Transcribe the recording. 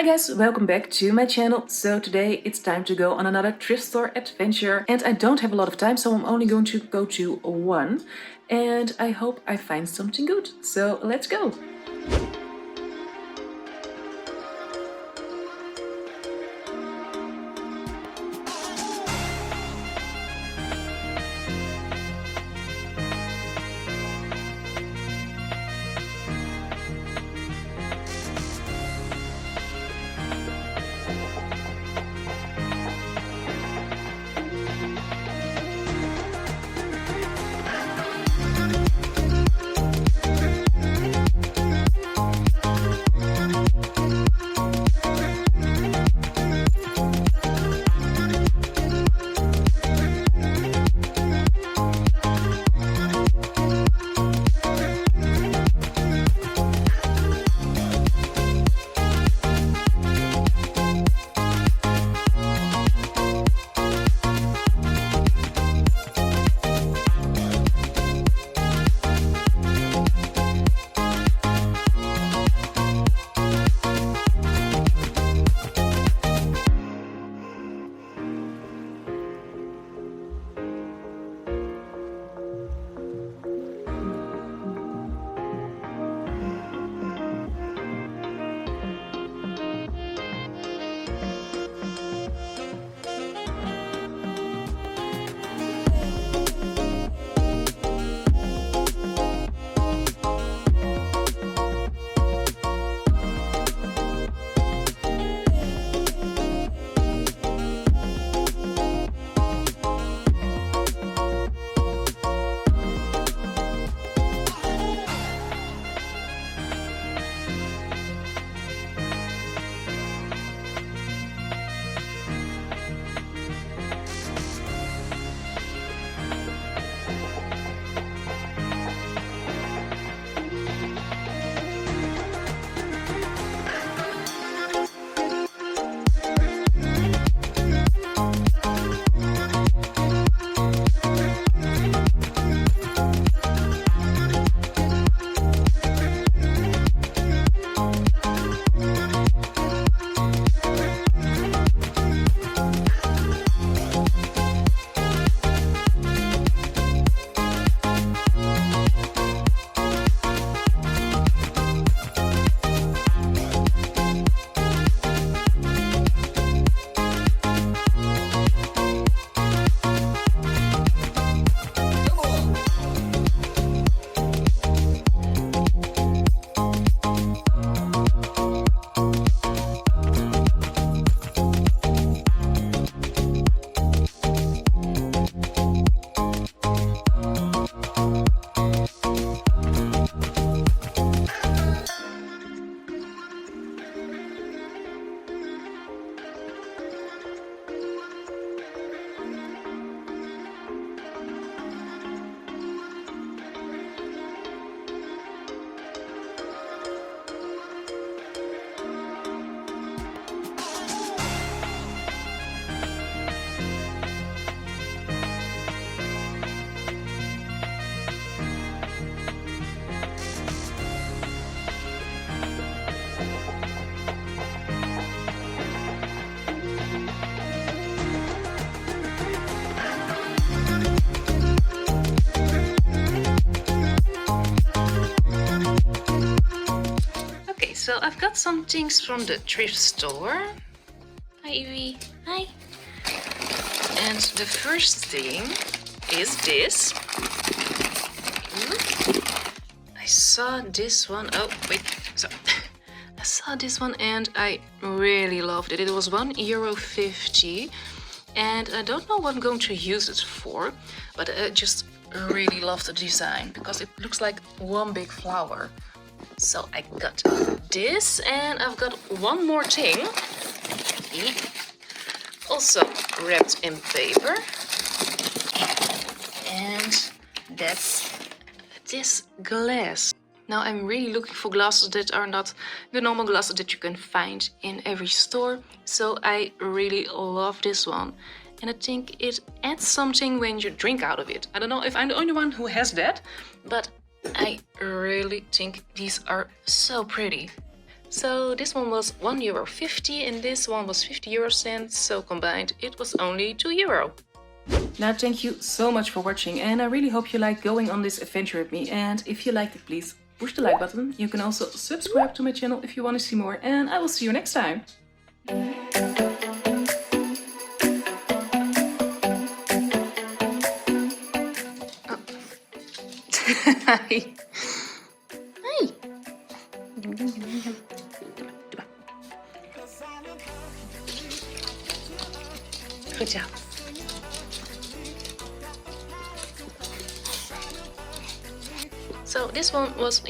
Hi guys, welcome back to my channel. So today it's time to go on another thrift store adventure, and I don't have a lot of time, so I'm only going to go to one, and I hope I find something good. So let's go. So I've got some things from the thrift store. Hi Evie, hi. And the first thing is this. I saw this one, oh wait, so I saw this one and I really loved it. It was €1.50 and I don't know what I'm going to use it for, but I just really love the design because it looks like one big flower. So I got this, and I've got one more thing, also wrapped in paper, and that's this glass. Now I'm really looking for glasses that are not the normal glasses that you can find in every store, so I really love this one. And I think it adds something when you drink out of it. I don't know if I'm the only one who has that, but I really think these are so pretty. So this one was €1.50 and this one was 50 euro cents, so combined it was only €2. Now thank you so much for watching, and I really hope you like going on this adventure with me, and if you liked it, please push the like button. You can also subscribe to my channel if you want to see more, and I will see you next time. Hi. Hi. Good job. So this one was